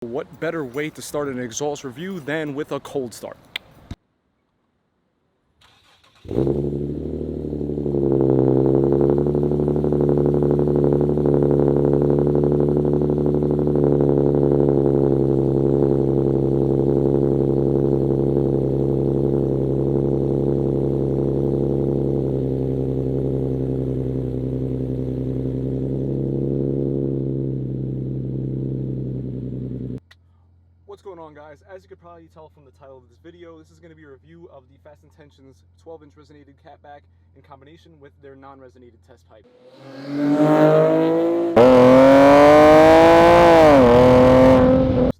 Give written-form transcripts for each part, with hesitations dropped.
What better way to start an exhaust review than with a cold start? What's going on, guys? As you could probably tell from the title of this video, this is going to be a review of the Fast Intentions 12-inch resonated catback in combination with their non-resonated test pipe. Just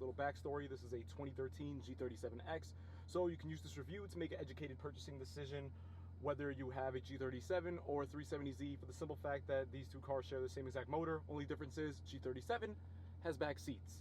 a little backstory, this is a 2013 G37X, so you can use this review to make an educated purchasing decision whether you have a G37 or a 370Z, for the simple fact that these two cars share the same exact motor. Only difference is G37 has back seats.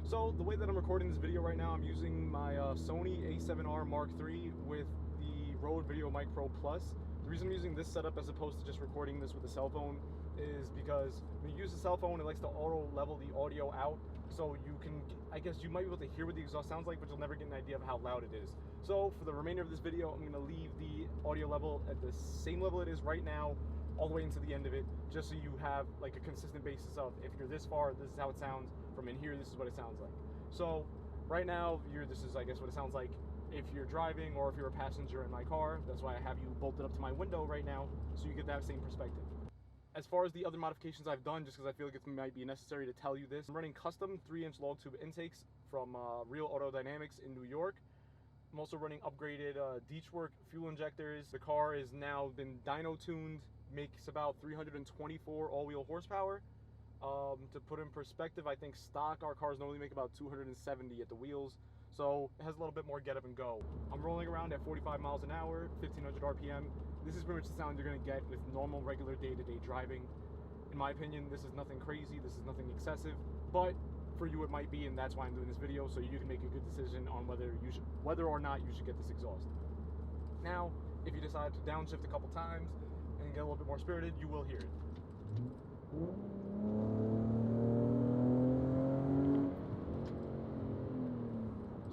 So the way that I'm recording this video right now, I'm using my Sony A7R Mark III with the Rode Video Mic Pro Plus. The reason I'm using this setup as opposed to just recording this with a cell phone is because when you use a cell phone, it likes to auto level the audio out, so you can, I guess you might be able to hear what the exhaust sounds like, but you'll never get an idea of how loud it is. So for the remainder of this video, I'm going to leave the audio level at the same level it is right now, all the way into the end of it, just so you have like a consistent basis of, if you're this far, this is how it sounds. From in here, this is what it sounds like. So right now, this is, I guess, what it sounds like if you're driving or if you're a passenger in my car. That's why I have you bolted up to my window right now, so you get that same perspective. As far as the other modifications I've done, just because I feel like it might be necessary to tell you this, I'm running custom 3-inch log tube intakes from Real Auto Dynamics in New York. I'm also running upgraded Deechwork fuel injectors. The car is now been dyno tuned, makes about 324 all-wheel horsepower. To put in perspective, I think stock our cars normally make about 270 at the wheels, so it has a little bit more get up and go. I'm rolling around at 45 miles an hour, 1500 RPM. This is pretty much the sound you're going to get with normal, regular day-to-day driving. In my opinion, this is nothing crazy, this is nothing excessive, but for you it might be, and that's why I'm doing this video, so you can make a good decision on whether or not you should get this exhaust. Now, if you decide to downshift a couple times and get a little bit more spirited, you will hear it.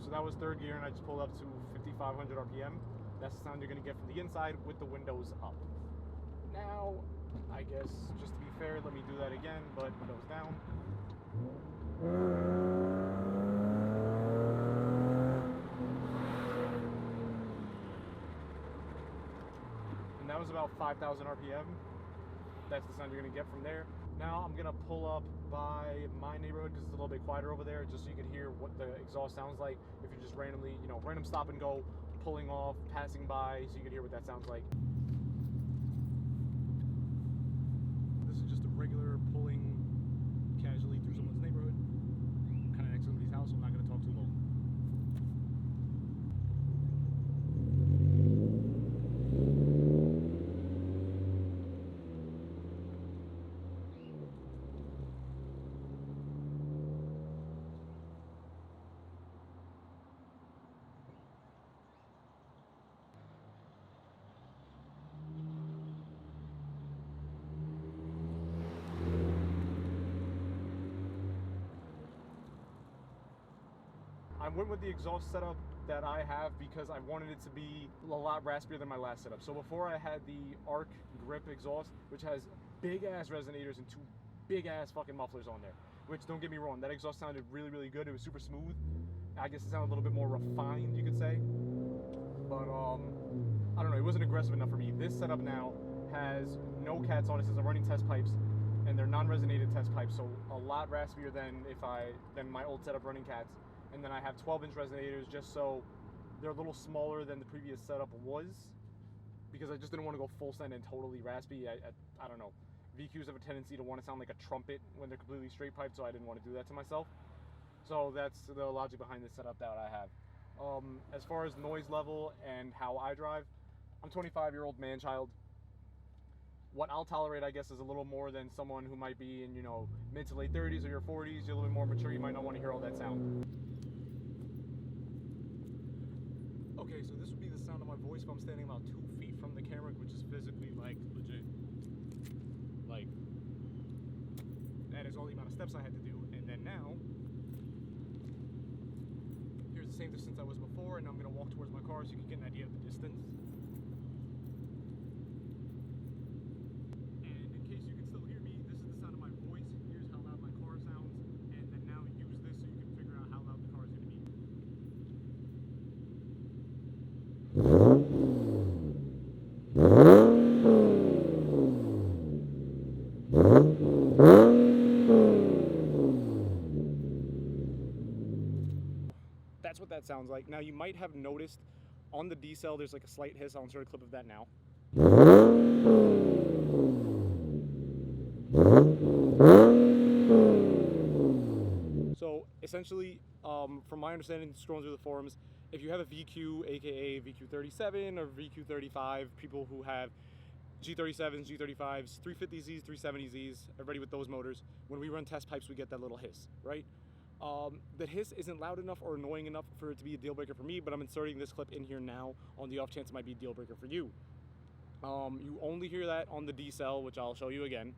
So that was third gear, and I just pulled up to 5,500 RPM. That's the sound you're going to get from the inside with the windows up. Now, I guess, just to be fair, let me do that again, but windows down. And that was about 5,000 RPM. That's the sound you're going to get from there. Now I'm going to pull up by my neighborhood because it's a little bit quieter over there, just so you can hear what the exhaust sounds like if you're just randomly, random stop and go, pulling off, passing by, so you can hear what that sounds like. This is just a regular pulling casually through someone's neighborhood. I'm kind of next to somebody's house, so I'm not going to talk too long. I went with the exhaust setup that I have because I wanted it to be a lot raspier than my last setup. So before, I had the Arc Grip exhaust, which has big ass resonators and 2 big ass fucking mufflers on there, which, don't get me wrong, that exhaust sounded really, really good. It was super smooth. I guess it sounded a little bit more refined, you could say. But I don't know, it wasn't aggressive enough for me. This setup now has no cats on it. It says I'm running test pipes, and they're non-resonated test pipes, so a lot raspier than my old setup running cats. And then I have 12-inch resonators, just so they're a little smaller than the previous setup was, because I just didn't want to go full send and totally raspy. I don't know. VQs have a tendency to want to sound like a trumpet when they're completely straight piped, so I didn't want to do that to myself. So that's the logic behind this setup that I have. As far as noise level and how I drive, I'm a 25-year-old man-child. What I'll tolerate, I guess, is a little more than someone who might be in, mid to late 30s or your 40s. You're a little bit more mature. You might not want to hear all that sound. Okay, so this would be the sound of my voice if I'm standing about 2 feet from the camera, which is physically, legit. That is all the amount of steps I had to do. And then same distance I was before, and I'm gonna walk towards my car so you can get an idea of the distance. And in case you can still hear me, this is the sound of my voice. Here's how loud my car sounds, and then now use this so you can figure out how loud the car is gonna be. That's what that sounds like. Now you might have noticed on the decel there's like a slight hiss. I'll insert a clip of that now. So essentially, from my understanding, scrolling through the forums, if you have a VQ, aka VQ37 or VQ35, people who have G37s, G35s, 350Zs, 370Zs, everybody with those motors, when we run test pipes, we get that little hiss, right? The hiss isn't loud enough or annoying enough for it to be a deal breaker for me, but I'm inserting this clip in here now on the off chance it might be a deal breaker for you. You only hear that on the decel, which I'll show you again.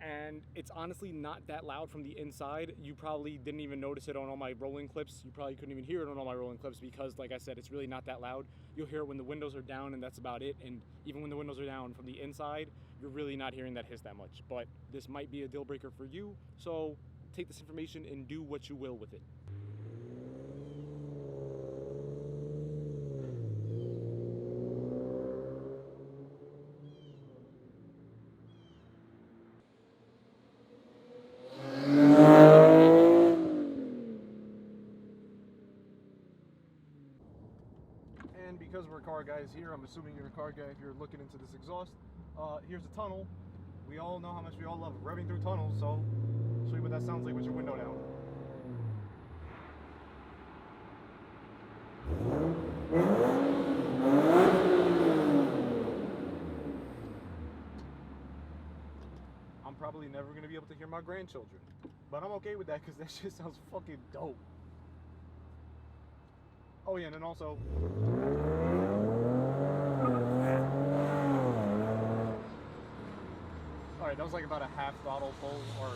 And it's honestly not that loud from the inside. You probably didn't even notice it on all my rolling clips. You probably couldn't even hear it on all my rolling clips because, like I said, it's really not that loud. You'll hear it when the windows are down, and that's about it. And even when the windows are down from the inside, you're really not hearing that hiss that much. But this might be a deal breaker for you, so take this information and do what you will with it. And because we're car guys here, I'm assuming you're a car guy if you're looking into this exhaust. Here's a tunnel. We all know how much we all love revving through tunnels, so I'll show you what that sounds like with your window down. I'm probably never going to be able to hear my grandchildren, but I'm okay with that because that shit sounds fucking dope. Oh yeah, and then also, alright, that was like about a half throttle pull, or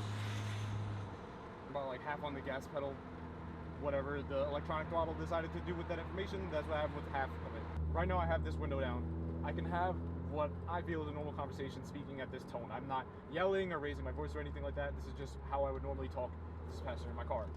about like half on the gas pedal. Whatever the electronic throttle decided to do with that information, that's what happened with half of it. Right now I have this window down. I can have what I feel is a normal conversation speaking at this tone. I'm not yelling or raising my voice or anything like that. This is just how I would normally talk as a passenger in my car.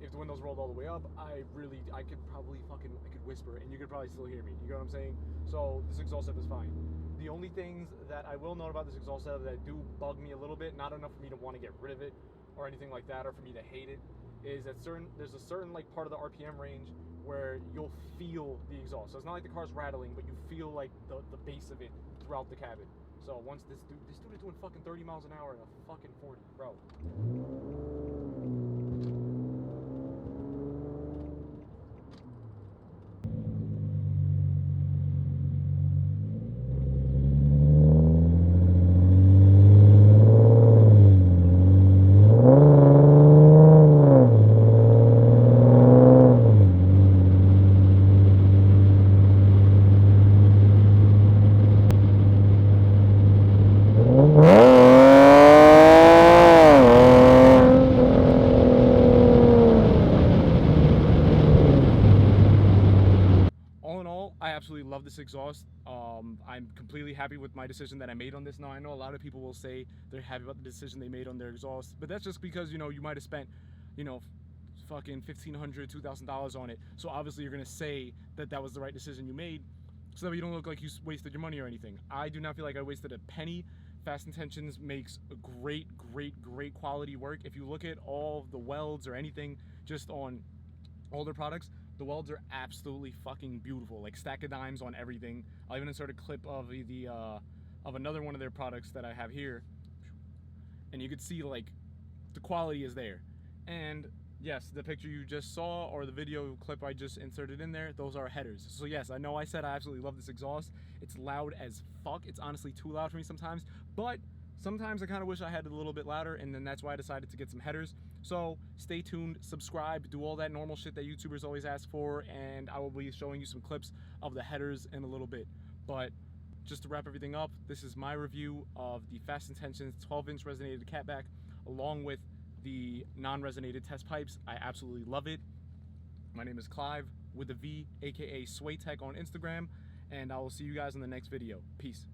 If the windows rolled all the way up, I could whisper and you could probably still hear me. You know what I'm saying? So this exhaust setup is fine. The only things that I will note about this exhaust setup that do bug me a little bit, not enough for me to want to get rid of it or anything like that, or for me to hate it, is that there's a certain like part of the RPM range where you'll feel the exhaust. So it's not like the car's rattling, but you feel like the bass of it throughout the cabin. So once this dude is doing fucking 30 miles an hour in a fucking 40, bro. I absolutely love this exhaust. I'm completely happy with my decision that I made on this. Now, I know a lot of people will say they're happy about the decision they made on their exhaust, but that's just because, you know, you might have spent, you know, fucking $1,500, $2,000 on it. So obviously you're going to say that that was the right decision you made, so that you don't look like you wasted your money or anything. I do not feel like I wasted a penny. Fast Intentions makes a great quality work. If you look at all the welds or anything just on all their products, the welds are absolutely fucking beautiful, like stack of dimes on everything. I'll even insert a clip of of another one of their products that I have here, and you could see like the quality is there. And yes, the picture you just saw or the video clip I just inserted in there, those are headers. So yes, I know I said I absolutely love this exhaust. It's loud as fuck. It's honestly too loud for me sometimes, but sometimes I kind of wish I had it a little bit louder, and then that's why I decided to get some headers. So stay tuned, subscribe, do all that normal shit that YouTubers always ask for, and I will be showing you some clips of the headers in a little bit. But just to wrap everything up, this is my review of the Fast Intentions 12-inch resonated Catback, along with the non-resonated test pipes. I absolutely love it. My name is Clive with a V, aka Sway Tech on Instagram, and I will see you guys in the next video. Peace.